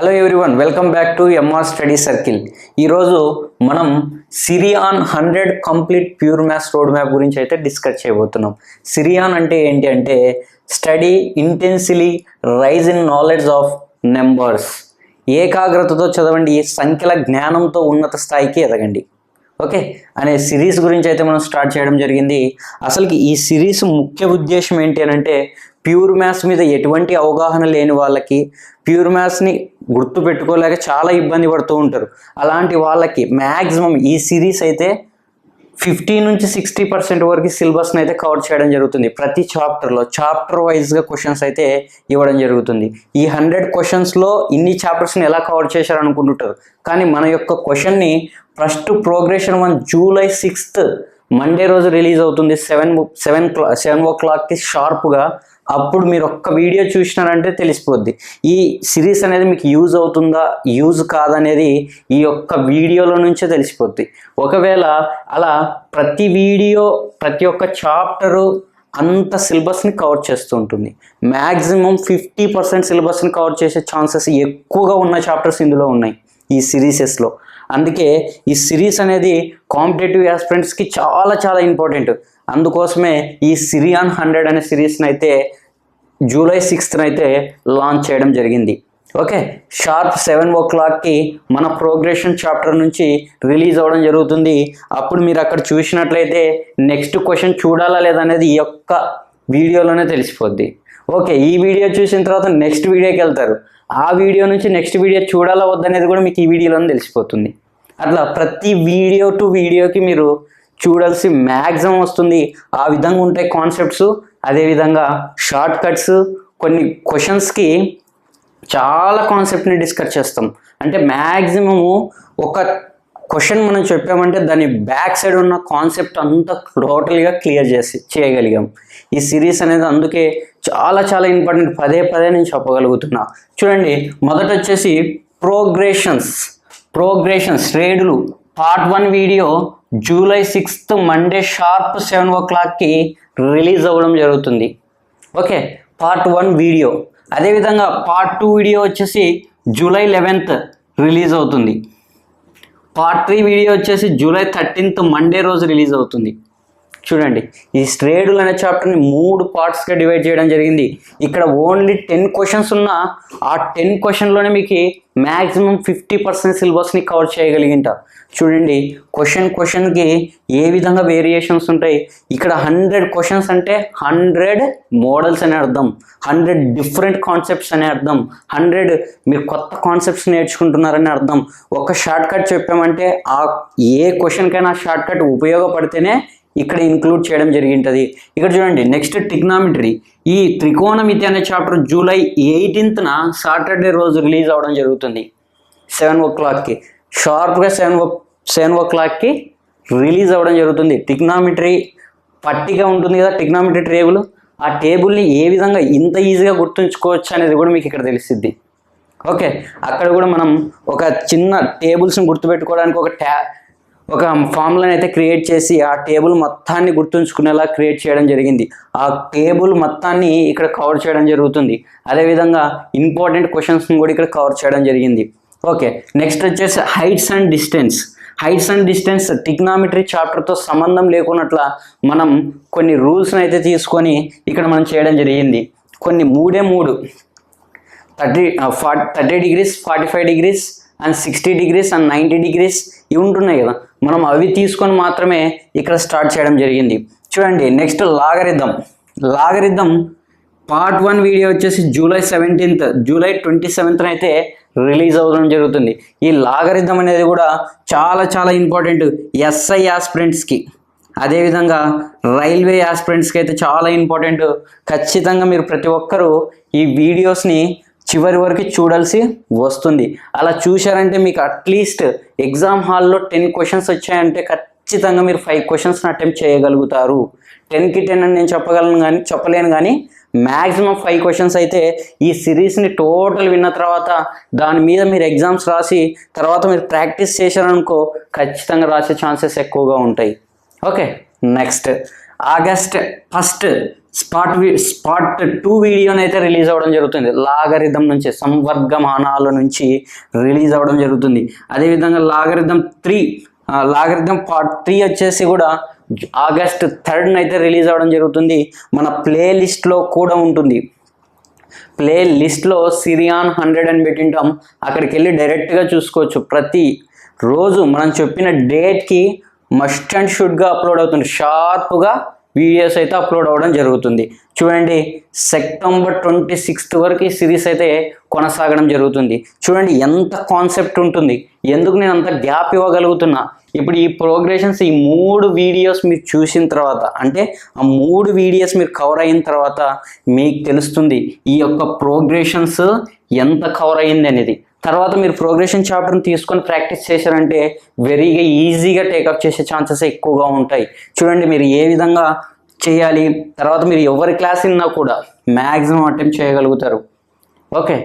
Hello everyone, welcome back to MR study circle. ఈరోజు మనం సిరియాన్ 100 complete pure maths road map గురించి అయితే డిస్కస్ చేయబోతున్నాం. సిరియాన్ అంటే ఏంటి అంటే study intensely rise in knowledge of numbers. ఏకాగ్రతతో చదవండి, సంఖ్యల జ్ఞానంతో ఉన్నత స్థాయికి ఎదగండి. ఓకే అనే సిరీస్ గురించి అయితే మనం స్టార్ట్ చేయడం జరిగింది. అసలుకి ఈ సిరీస్ ముఖ్య ఉద్దేశం ఏంటి అని అంటే ప్యూర్ మ్యాథ్స్ మీద ఎటువంటి అవగాహన లేని వాళ్ళకి, ప్యూర్ మ్యాథ్స్ని గుర్తు పెట్టుకోలేక చాలా ఇబ్బంది పడుతూ ఉంటారు. అలాంటి వాళ్ళకి మ్యాక్సిమం ఈ సిరీస్ అయితే 50 నుంచి 60% వరకు సిలబస్ని అయితే కవర్ చేయడం జరుగుతుంది. ప్రతి చాప్టర్లో చాప్టర్ వైజ్గా క్వశ్చన్స్ అయితే ఇవ్వడం జరుగుతుంది. ఈ 100 క్వశ్చన్స్లో ఇన్ని చాప్టర్స్ని ఎలా కవర్ చేశారు అనుకుంటుంటారు, కానీ మన యొక్క క్వశ్చన్ని first progression 1 July 6th Monday రోజు రిలీజ్ అవుతుంది. 7 o'clockకి షార్ప్గా. అప్పుడు మీరు ఒక్క వీడియో చూసినారంటే తెలిసిపోద్ది ఈ సిరీస్ అనేది మీకు యూజ్ అవుతుందా యూజ్ కాదనేది ఈ ఒక్క వీడియోలో నుంచే తెలిసిపోద్ది. ఒకవేళ అలా ప్రతి వీడియో ప్రతి ఒక్క చాప్టరు అంత సిలబస్ని కవర్ చేస్తూ ఉంటుంది. మ్యాక్సిమం 50% సిలబస్ని కవర్ చేసే ఛాన్సెస్ ఎక్కువగా ఉన్న చాప్టర్స్ ఇందులో ఉన్నాయి ఈ సిరీసెస్లో. అందుకే ఈ సిరీస్ అనేది కాంపిటేటివ్ ఆస్పిరెంట్స్కి చాలా చాలా ఇంపార్టెంట్. అందుకోసమే ఈ సిరియాన్ 100 అనే సిరీస్ని అయితే జూలై 6th అయితే లాంచ్ చేయడం జరిగింది. ఓకే, షార్ప్ 7 o'clockకి మన ప్రోగ్రెషన్ చాప్టర్ నుంచి రిలీజ్ అవ్వడం జరుగుతుంది. అప్పుడు మీరు అక్కడ చూసినట్లయితే నెక్స్ట్ క్వశ్చన్ చూడాలా లేదనేది ఈ యొక్క వీడియోలోనే తెలిసిపోద్ది. ఓకే, ఈ వీడియో చూసిన తర్వాత నెక్స్ట్ వీడియోకి వెళ్తారు. ఆ వీడియో నుంచి నెక్స్ట్ వీడియో చూడాలా వద్దనేది కూడా మీకు ఈ వీడియోలోనే తెలిసిపోతుంది. అట్లా ప్రతి వీడియో టు వీడియోకి మీరు చూడాల్సి మ్యాక్సిమం వస్తుంది. ఆ విధంగా ఉంటాయి కాన్సెప్ట్స్. అదేవిధంగా షార్ట్ కట్స్, కొన్ని క్వశ్చన్స్కి చాలా కాన్సెప్ట్ని డిస్కస్ చేస్తాం. అంటే మ్యాక్సిమము ఒక క్వశ్చన్ మనం చెప్పామంటే దాని బ్యాక్ సైడ్ ఉన్న కాన్సెప్ట్ అంతా టోటల్గా క్లియర్ చేయగలిగాం. ఈ సిరీస్ అనేది అందుకే చాలా చాలా ఇంపార్టెంట్. పదే నేను చెప్పగలుగుతున్నా. చూడండి, మొదట వచ్చేసి ప్రోగ్రెషన్స్ రేడులు part 1 video July 6th Monday sharp 7 o'clockకి రిలీజ్ అవ్వడం జరుగుతుంది. Okay, part 1 video. అదేవిధంగా పార్ట్ 2 వీడియో వచ్చేసి జూలై 11th రిలీజ్ అవుతుంది. పార్ట్ 3 వీడియో వచ్చేసి జూలై 13th మండే రోజు రిలీజ్ అవుతుంది. చూడండి, ఈ శ్రేణులు అనే చాప్టర్ని 3 పార్ట్స్గా డివైడ్ చేయడం జరిగింది. ఇక్కడ ఓన్లీ 10 క్వశ్చన్స్ ఉన్నా ఆ 10 క్వశ్చన్లోనే మీకు మ్యాక్సిమం 50% సిలబస్ని కవర్ చేయగలిగింట. చూడండి, క్వశ్చన్కి ఏ విధంగా వేరియేషన్స్ ఉంటాయి. ఇక్కడ 100 క్వశ్చన్స్ అంటే 100 మోడల్స్ అనే అర్థం, 100 డిఫరెంట్ కాన్సెప్ట్స్ అనే అర్థం, 100 మీరు కొత్త కాన్సెప్ట్స్ నేర్చుకుంటున్నారనే అర్థం. ఒక షార్ట్ కట్ చెప్పామంటే ఆ ఏ క్వశ్చన్కైనా షార్ట్ కట్ ఉపయోగపడితేనే ఇక్కడ ఇంక్లూడ్ చేయడం జరిగింటుంది. ఇక్కడ చూడండి, నెక్స్ట్ ట్రిగ్నామెట్రీ. ఈ త్రికోణమితి అనే చాప్టర్ జూలై 18th సాటర్డే రోజు రిలీజ్ అవ్వడం జరుగుతుంది. 7 o'clockకి షార్ప్గా 7 o'clockకి రిలీజ్ అవ్వడం జరుగుతుంది. ట్రిగ్నామెట్రీ పట్టిగా ఉంటుంది కదా, ట్రిగ్నామెట్రీ టేబుల్. ఆ టేబుల్ని ఏ విధంగా ఇంత ఈజీగా గుర్తుంచుకోవచ్చు అనేది కూడా మీకు ఇక్కడ తెలిసిద్ది. ఓకే, అక్కడ కూడా మనం ఒక చిన్న టేబుల్స్ని గుర్తుపెట్టుకోవడానికి ఒక ఫార్ములాని అయితే క్రియేట్ చేసి ఆ టేబుల్ మొత్తాన్ని గుర్తుంచుకునేలా క్రియేట్ చేయడం జరిగింది. ఆ టేబుల్ మొత్తాన్ని ఇక్కడ కవర్ చేయడం జరుగుతుంది. అదేవిధంగా ఇంపార్టెంట్ క్వశ్చన్స్ని కూడా ఇక్కడ కవర్ చేయడం జరిగింది. ఓకే, నెక్స్ట్ వచ్చేసి హైట్స్ అండ్ డిస్టెన్స్ ట్రిగ్నామెట్రీ చాప్టర్తో సంబంధం లేకున్నట్ల మనం కొన్ని రూల్స్ని అయితే తీసుకొని ఇక్కడ మనం చేయడం జరిగింది. కొన్ని 3 30 degrees, 45 degrees and 60 degrees and 90 degrees ఇవి ఉంటున్నాయి కదా, మనం అవి తీసుకొని మాత్రమే ఇక్కడ స్టార్ట్ చేయడం జరిగింది. చూడండి, నెక్స్ట్ లాగరిథం పార్ట్ 1 వీడియో వచ్చేసి జూలై 27th అయితే రిలీజ్ అవ్వడం జరుగుతుంది. ఈ లాగరిథం అనేది కూడా చాలా చాలా ఇంపార్టెంట్ ఎస్ఐ ఆస్పిరెంట్స్కి, అదేవిధంగా రైల్వే ఆస్పిరెంట్స్కి అయితే చాలా ఇంపార్టెంట్. ఖచ్చితంగా మీరు ప్రతి ఒక్కరూ ఈ వీడియోస్ని చివరి వరకు చూడాల్సి వస్తుంది. అలా చూశారంటే మీకు అట్లీస్ట్ ఎగ్జామ్ హాల్లో 10 క్వశ్చన్స్ వచ్చాయంటే ఖచ్చితంగా మీరు 5 క్వశ్చన్స్ని అటెంప్ట్ చేయగలుగుతారు. 10కి 10 అని నేను చెప్పలేను కానీ మ్యాక్సిమం 5 క్వశ్చన్స్ అయితే ఈ సిరీస్ని టోటల్ విన్న తర్వాత దాని మీద మీరు ఎగ్జామ్స్ రాసి తర్వాత మీరు ప్రాక్టీస్ చేశారనుకో ఖచ్చితంగా రాసే ఛాన్సెస్ ఎక్కువగా ఉంటాయి. ఓకే, నెక్స్ట్ ఆగస్ట్ 1 పార్ట్ 2 వీడియోని అయితే రిలీజ్ అవ్వడం జరుగుతుంది. లాగరిథం నుంచి, సంవర్గమానాల నుంచి రిలీజ్ అవ్వడం జరుగుతుంది. అదేవిధంగా లాగరిథం పార్ట్ 3 వచ్చేసి కూడా ఆగస్ట్ 3 అయితే రిలీజ్ అవ్వడం జరుగుతుంది. మన ప్లేలిస్ట్లో కూడా ఉంటుంది. ప్లే లిస్ట్లో సిరియాన్ 100 అని పెట్టింటాం. అక్కడికి వెళ్ళి డైరెక్ట్గా చూసుకోవచ్చు. ప్రతి రోజు మనం చెప్పిన డేట్కి మస్ట్ అండ్ షుడ్గా అప్లోడ్ అవుతుంది. షార్ప్గా వీడియోస్ అయితే అప్లోడ్ అవ్వడం జరుగుతుంది. చూడండి, సెప్టెంబర్ 26 వరకు ఈ సిరీస్ అయితే కొనసాగడం జరుగుతుంది. చూడండి ఎంత కాన్సెప్ట్ ఉంటుంది. ఎందుకు నేను అంత గ్యాప్ ఇవ్వగలుగుతున్నా? ఇప్పుడు ఈ ప్రోగ్రెషన్స్, ఈ 3 వీడియోస్ మీరు చూసిన తర్వాత, అంటే ఆ 3 వీడియోస్ మీరు కవర్ అయిన తర్వాత మీకు తెలుస్తుంది ఈ యొక్క ప్రోగ్రెషన్స్ ఎంత కవర్ అయ్యింది అనేది. తర్వాత మీరు ప్రోగ్రెషన్ చాప్టర్ని తీసుకొని ప్రాక్టీస్ చేశారంటే వెరీగా ఈజీగా టేకప్ చేసే ఛాన్సెస్ ఎక్కువగా ఉంటాయి. చూడండి మీరు ఏ విధంగా చేయాలి, తర్వాత మీరు ఎవరి క్లాస్ విన్నా కూడా మ్యాక్సిమం అటెంప్ట్ చేయగలుగుతారు. ఓకే,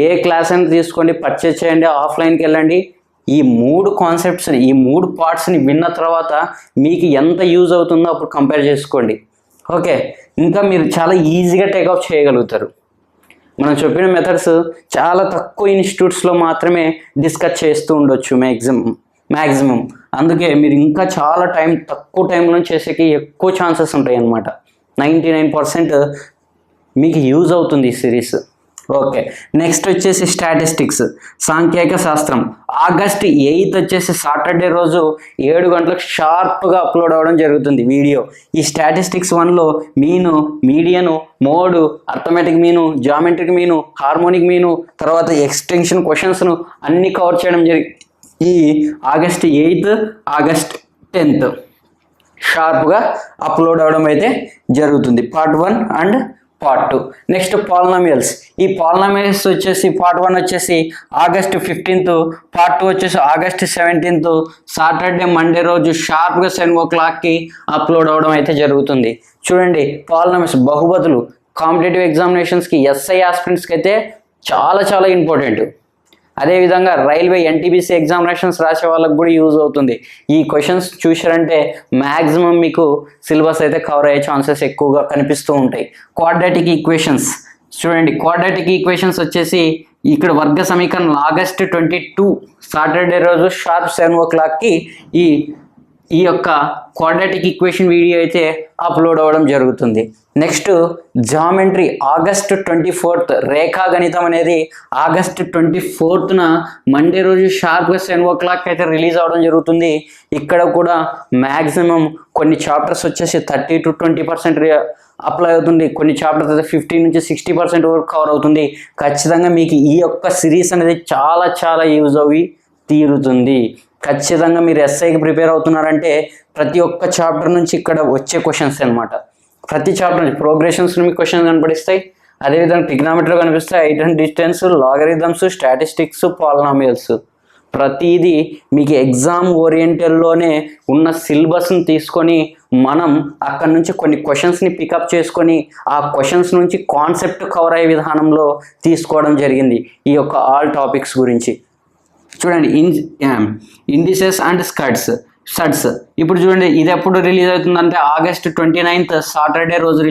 ఏ క్లాస్ అయినా తీసుకోండి, పర్చేస్ చేయండి, ఆఫ్లైన్కి వెళ్ళండి. ఈ 3 కాన్సెప్ట్స్ని, ఈ 3 పార్ట్స్ని విన్న తర్వాత మీకు ఎంత యూజ్ అవుతుందో అప్పుడు కంపేర్ చేసుకోండి. ఓకే, ఇంకా మీరు చాలా ఈజీగా టేకప్ చేయగలుగుతారు. మనం చెప్పిన మెథడ్స్ చాలా తక్కువ ఇన్స్టిట్యూట్స్లో మాత్రమే డిస్కస్ చేస్తూ ఉండొచ్చు మ్యాక్సిమం. అందుకే మీరు ఇంకా చాలా తక్కువ టైంలో చేసేకి ఎక్కువ ఛాన్సెస్ ఉంటాయి అన్నమాట. 99% మీకు యూజ్ అవుతుంది ఈ సిరీస్. ఓకే, నెక్స్ట్ వచ్చేసి స్టాటిస్టిక్స్, సాంఖ్యక శాస్త్రం. ఆగస్ట్ 8 వచ్చేసి సాటర్డే రోజు 7 గంటలకు షార్ప్గా అప్లోడ్ అవ్వడం జరుగుతుంది వీడియో. ఈ స్టాటిస్టిక్స్ 1లో mean, median, mode, arithmetic mean, geometric mean, harmonic mean, తర్వాత ఎక్స్టెన్షన్ క్వశ్చన్స్ను అన్ని కవర్ చేయడం ఈ ఆగస్ట్ 8, ఆగస్ట్ 10 షార్ప్గా అప్లోడ్ అవ్వడం అయితే జరుగుతుంది. Part 1 and part 2. Next polynomials. ఈ పాలినామియల్స్ వచ్చేసి పార్ట్ 1 వచ్చేసి ఆగస్ట్ 15, పార్ట్ 2 వచ్చేసి ఆగస్ట్ 17 సాటర్డే మండే రోజు షార్ప్గా 7 o'clockకి అప్లోడ్ అవ్వడం అయితే జరుగుతుంది. చూడండి, పాలినామియల్స్ బహుపదులు కాంపిటేటివ్ ఎగ్జామినేషన్స్కి, ఎస్ఐ ఆస్పిరెంట్స్కి అయితే చాలా చాలా ఇంపార్టెంట్. అదేవిధంగా రైల్వే ఎన్టీపీసీ ఎగ్జామినేషన్స్ రాసే వాళ్ళకి కూడా యూజ్ అవుతుంది. ఈ క్వశ్చన్స్ చూసారంటే మ్యాక్సిమం మీకు సిలబస్ అయితే కవర్ అయ్యే ఛాన్సెస్ ఎక్కువగా కనిపిస్తూ ఉంటాయి. Quadratic equations. చూడండి, క్వాడ్రాటిక్ ఈక్వేషన్స్ వచ్చేసి ఇక్కడ వర్గ సమీకరణం ఆగస్ట్ 22 సాటర్డే రోజు షార్ప్ 7 o'clockకి ఈ యొక్క క్వాడ్రాటిక్ ఈక్వేషన్ వీడియో అయితే అప్లోడ్ అవ్వడం జరుగుతుంది. నెక్స్ట్ జామెట్రీ ఆగస్ట్ 24, రేఖాగణితం అనేది ఆగస్ట్ 24న మండే రోజు షార్ప్గా 7 o'clock అయితే రిలీజ్ అవ్వడం జరుగుతుంది. ఇక్కడ కూడా మ్యాక్సిమం కొన్ని చాప్టర్స్ వచ్చేసి 30 to 20% అప్లై అవుతుంది. కొన్ని చాప్టర్స్ అయితే 50 నుంచి 60% వరకు కవర్ అవుతుంది. ఖచ్చితంగా మీకు ఈ యొక్క సిరీస్ అనేది చాలా చాలా యూజ్ అవి తీరుతుంది. ఖచ్చితంగా మీరు ఎస్ఐకి ప్రిపేర్ అవుతున్నారంటే ప్రతి ఒక్క చాప్టర్ నుంచి ఇక్కడ వచ్చే క్వశ్చన్స్ అనమాట. ప్రతి చాప్టర్ నుంచి ప్రోగ్రెషన్స్ మీకు క్వశ్చన్స్ కనపడిస్తాయి. అదేవిధంగా ట్రిగ్నామెట్రీ కనిపిస్తాయి, height and distance, logarithms, statistics, polynomials. ప్రతిదీ మీకు ఎగ్జామ్ ఓరియంటెడ్లోనే ఉన్న సిలబస్ని తీసుకొని మనం అక్కడ నుంచి కొన్ని క్వశ్చన్స్ని పికప్ చేసుకొని ఆ క్వశ్చన్స్ నుంచి కాన్సెప్ట్ కవర్ అయ్యే విధానంలో తీసుకోవడం జరిగింది ఈ యొక్క ఆల్ టాపిక్స్ గురించి. చూడండి, ఇండిసెస్ అండ్ స్టడ్స్. ఇప్పుడు చూడండి, ఇది ఎప్పుడు రిలీజ్ అవుతుందంటే ఆగస్ట్ 29 సాటర్డే రోజు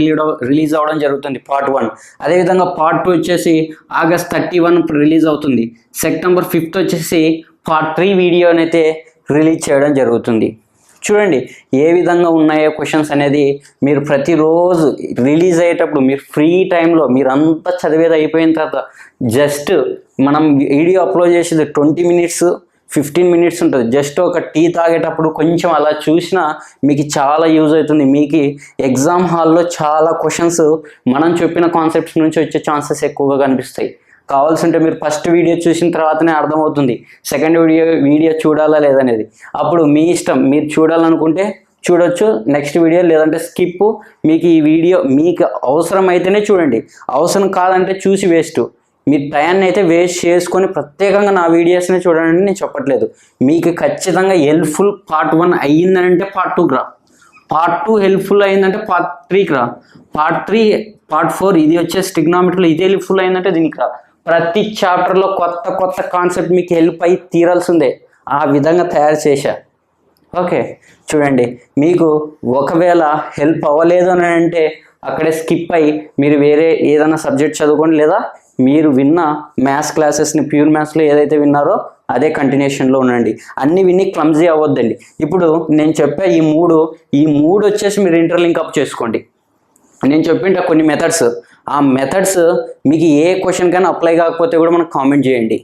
రిలీజ్ అవ్వడం జరుగుతుంది పార్ట్ 1. అదేవిధంగా పార్ట్ 2 వచ్చేసి ఆగస్ట్ 31 రిలీజ్ అవుతుంది. సెప్టెంబర్ 5 వచ్చేసి పార్ట్ 3 వీడియోనైతే రిలీజ్ చేయడం జరుగుతుంది. చూడండి ఏ విధంగా ఉన్నాయో క్వశ్చన్స్ అనేది మీరు ప్రతిరోజు రిలీజ్ అయ్యేటప్పుడు మీరు ఫ్రీ టైంలో మీరు అంతా చదివేది అయిపోయిన తర్వాత జస్ట్ మనం వీడియో అప్లోడ్ చేసేది 20 minutes 15 minutes ఉంటుంది. జస్ట్ ఒక టీ తాగేటప్పుడు కొంచెం అలా చూసినా మీకు చాలా యూజ్ అవుతుంది. మీకు ఎగ్జామ్ హాల్లో చాలా క్వశ్చన్స్ మనం చెప్పిన కాన్సెప్ట్స్ నుంచి వచ్చే ఛాన్సెస్ ఎక్కువగా కనిపిస్తాయి. కావాల్సింటే మీరు ఫస్ట్ వీడియో చూసిన తర్వాతనే అర్థమవుతుంది సెకండ్ వీడియో చూడాలా లేదనేది. అప్పుడు మీ ఇష్టం, మీరు చూడాలనుకుంటే చూడొచ్చు నెక్స్ట్ వీడియో, లేదంటే స్కిప్. మీకు ఈ వీడియో మీకు అవసరం అయితేనే చూడండి, అవసరం కాదంటే చూసి వేస్ట్. మీరు టైంని అయితే వేస్ట్ చేసుకొని ప్రత్యేకంగా నా వీడియోస్ని చూడండి నేను చెప్పట్లేదు. మీకు ఖచ్చితంగా హెల్ప్ఫుల్ పార్ట్ 1 అయ్యిందనంటే పార్ట్ 2కి రా, పార్ట్ 2 హెల్ప్ఫుల్ అయిందంటే పార్ట్ 3కి రా, పార్ట్ 3 పార్ట్ 4 ఇది వచ్చేసి ట్రిగ్నామెట్రీలో ఇది హెల్ప్ఫుల్ అయిందంటే దీనికి రా. ప్రతి చాప్టర్లో కొత్త కొత్త కాన్సెప్ట్ మీకు హెల్ప్ అయ్యి తీరాల్సిందే, ఆ విధంగా తయారు చేశా. ఓకే, చూడండి మీకు ఒకవేళ హెల్ప్ అవ్వలేదు అని అంటే అక్కడే స్కిప్ అయ్యి మీరు వేరే ఏదైనా సబ్జెక్ట్ చదువుకోండి, లేదా మీరు విన్న మ్యాథ్స్ క్లాసెస్ని ప్యూర్ మ్యాథ్స్లో ఏదైతే విన్నారో అదే కంటిన్యూషన్లో ఉండండి. అన్ని విని క్లమ్జీ అవ్వద్దండి. ఇప్పుడు నేను చెప్పే ఈ మూడు వచ్చేసి మీరు ఇంటర్లింక్ అప్ చేసుకోండి. నేను చెప్పింట కొన్ని మెథడ్స్, ఆ మెథడ్స్ మీకు ఏ క్వశ్చన్కైనా అప్లై కాకపోతే కూడా మనకు కామెంట్ చేయండి.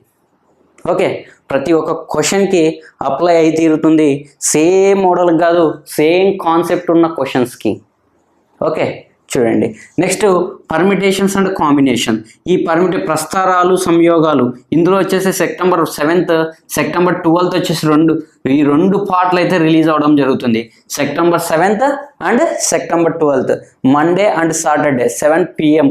ఓకే, ప్రతి ఒక్క క్వశ్చన్కి అప్లై అయి తీరుతుంది. సేమ్ మోడల్ కాదు, సేమ్ కాన్సెప్ట్ ఉన్న క్వశ్చన్స్కి. ఓకే, చూడండి. Next permutations and combination. ఈ ప్రస్తారాలు సంయోగాలు ఇందులో వచ్చేసి September 7th, September 12th వచ్చేసి ఈ రెండు పార్ట్లు అయితే రిలీజ్ అవ్వడం జరుగుతుంది. September 7th and September 12th Monday and Saturday 7 PM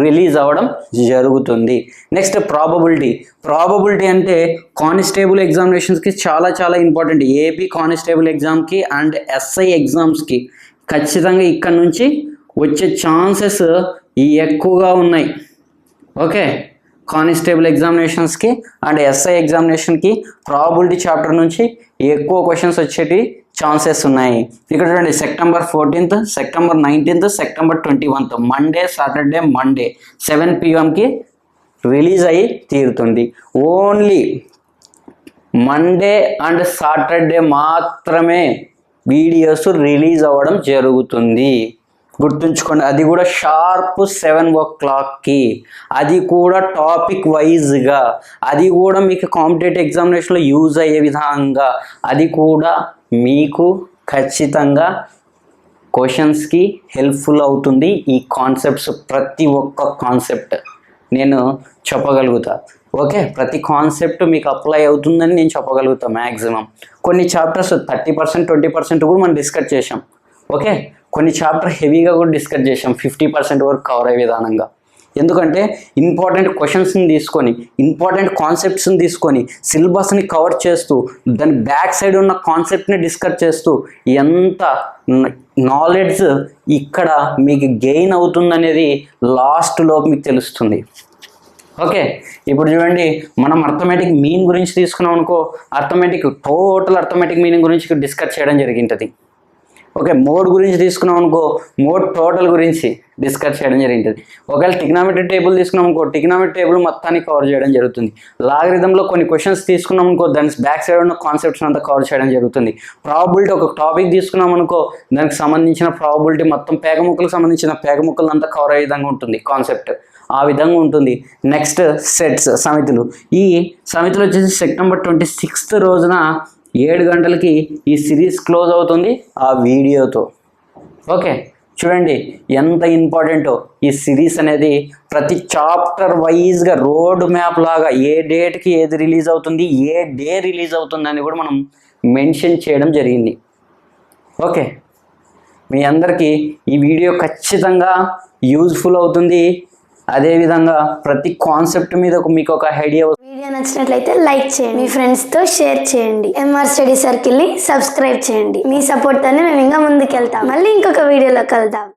release అవ్వడం జరుగుతుంది. నెక్స్ట్ ప్రాబబిలిటీ అంటే కానిస్టేబుల్ ఎగ్జామినేషన్స్కి చాలా చాలా ఇంపార్టెంట్. ఏపీ కానిస్టేబుల్ ఎగ్జామ్కి అండ్ SI ఎగ్జామ్స్కి ఖచ్చితంగా ఇక్కడ నుంచి వచ్చే ఛాన్సెస్ ఎక్కువగా ఉన్నాయి. ఓకే, కానిస్టేబుల్ ఎగ్జామినేషన్స్కి అండ్ SI ఎగ్జామినేషన్కి ప్రాబబిలిటీ చాప్టర్ నుంచి ఎక్కువ క్వశ్చన్స్ వచ్చేటి ఛాన్సెస్ ఉన్నాయి. ఇక్కడ చూడండి, September 14th, September 19th, September 21th Monday Saturday 7 PM release అయ్యి తీరుతుంది. ఓన్లీ మండే అండ్ సాటర్డే మాత్రమే వీడియోస్ రిలీజ్ అవ్వడం జరుగుతుంది. గుర్తుంచుకోండి, అది కూడా షార్ప్ 7 o'clock, అది కూడా టాపిక్ వైజ్గా, అది కూడా మీకు కాంపిటేటివ్ ఎగ్జామినేషన్లో యూజ్ అయ్యే విధంగా, అది కూడా మీకు ఖచ్చితంగా క్వశ్చన్స్కి హెల్ప్ఫుల్ అవుతుంది. ఈ కాన్సెప్ట్స్ ప్రతి ఒక్క కాన్సెప్ట్ నేను చెప్పగలుగుతా. ఓకే, ప్రతి కాన్సెప్ట్ మీకు అప్లై అవుతుందని నేను చెప్పగలుగుతా. మ్యాక్సిమం కొన్ని చాప్టర్స్ 30%, 20% కూడా మనం డిస్కస్ చేసాం. ఓకే, కొన్ని చాప్టర్ హెవీగా కూడా డిస్కస్ చేసాం, 50% వరకు కవర్ అయ్యే విధానంగా. ఎందుకంటే ఇంపార్టెంట్ క్వశ్చన్స్ని తీసుకొని, ఇంపార్టెంట్ కాన్సెప్ట్స్ని తీసుకొని, సిలబస్ని కవర్ చేస్తూ, దాని బ్యాక్ సైడ్ ఉన్న కాన్సెప్ట్ని డిస్కస్ చేస్తూ ఎంత నాలెడ్జ్ ఇక్కడ మీకు గెయిన్ అవుతుందనేది లాస్ట్లో మీకు తెలుస్తుంది. ఓకే, ఇప్పుడు చూడండి, మనం అర్థమెటిక్ మీన్ గురించి తీసుకున్నాం అనుకో, టోటల్ అర్థమెటిక్ మీనింగ్ గురించి డిస్కస్ చేయడం జరిగింది. ఓకే, మోడ్ గురించి తీసుకున్నాం అనుకో, మోడ్ టోటల్ గురించి డిస్కస్ చేయడం జరిగింది. ఒకవేళ ట్రిగ్నామెట్రీ టేబుల్ తీసుకున్నాం అనుకో, ట్రిగ్నామెట్రీ టేబుల్ మొత్తాన్ని కవర్ చేయడం జరుగుతుంది. లాగరిథంలో కొన్ని క్వశ్చన్స్ తీసుకున్నాం అనుకో, దాని బ్యాక్ సైడ్ ఉన్న కాన్సెప్ట్స్ అంతా కవర్ చేయడం జరుగుతుంది. ప్రాబబిలిటీ ఒక టాపిక్ తీసుకున్నాం అనుకో, దానికి సంబంధించిన ప్రాబబిలిటీ మొత్తం పేగముక్కలకు సంబంధించిన పేగముక్కలు అంతా కవర్ అయ్యే విధంగా ఉంటుంది కాన్సెప్ట్, ఆ విధంగా ఉంటుంది. నెక్స్ట్ సెట్స్, సమితులు. ఈ సమితులు వచ్చేసి September 26th రోజున 7 గంటలకి ఈ సిరీస్ క్లోజ్ అవుతుంది ఆ వీడియోతో. ఓకే, చూడండి ఎంత ఇంపార్టెంటో ఈ సిరీస్ అనేది. ప్రతి చాప్టర్ వైజ్గా రోడ్ మ్యాప్ లాగా ఏ డేట్కి ఏది రిలీజ్ అవుతుంది, ఏ డే రిలీజ్ అవుతుంది అని కూడా మనం మెన్షన్ చేయడం జరిగింది. ఓకే, మీ అందరికీ ఈ వీడియో ఖచ్చితంగా యూజ్ఫుల్ అవుతుంది. అదేవిధంగా ప్రతి కాన్సెప్ట్ మీద మీకు ఒక ఐడియా. వీడియో నచ్చినట్లయితే లైక్ చేయండి, మీ ఫ్రెండ్స్తో షేర్ చేయండి, MR స్టడీ సర్కిల్ని సబ్స్క్రైబ్ చేయండి. మీ సపోర్ట్తోనే మేము ఇంకా ముందుకెళ్తాం. మళ్ళీ ఇంకొక వీడియోలో కలుద్దాం.